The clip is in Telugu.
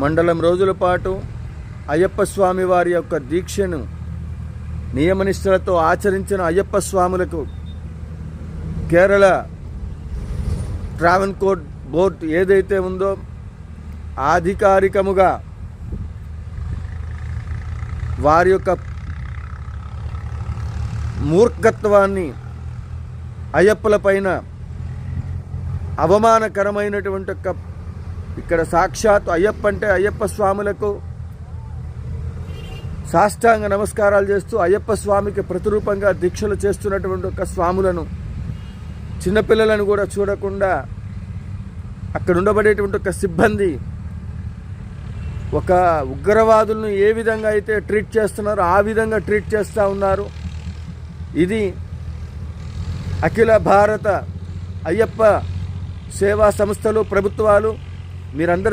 మండలం రోజుల పాటు అయ్యప్ప స్వామి వారి యొక్క దీక్షను నియమనిష్టలతో ఆచరించిన అయ్యప్ప స్వాములకు కేరళ ట్రావెన్కోర్ బోర్డు ఏదైతే ఉందో అధికారికముగా వారి యొక్క మూర్ఖత్వాన్ని అయ్యప్పల పైన అవమానకరమైనటువంటి ఇక్కడ సాక్షాత్ అయ్యప్ప అంటే అయ్యప్ప స్వాములకు సాష్టాంగ నమస్కారాలు చేస్తూ అయ్యప్ప స్వామికి ప్రతిరూపంగా దీక్షలు చేస్తున్నటువంటి ఒక స్వాములను చిన్నపిల్లలను కూడా చూడకుండా అక్కడ ఉండబడేటువంటి ఒక సిబ్బంది ఒక ఉగ్రవాదులను ఏ విధంగా అయితే ట్రీట్ చేస్తున్నారో ఆ విధంగా ట్రీట్ చేస్తూ ఉన్నారు. ఇది అఖిల భారత అయ్యప్ప సేవా సంస్థలు ప్రభుత్వాలు మీరందరూ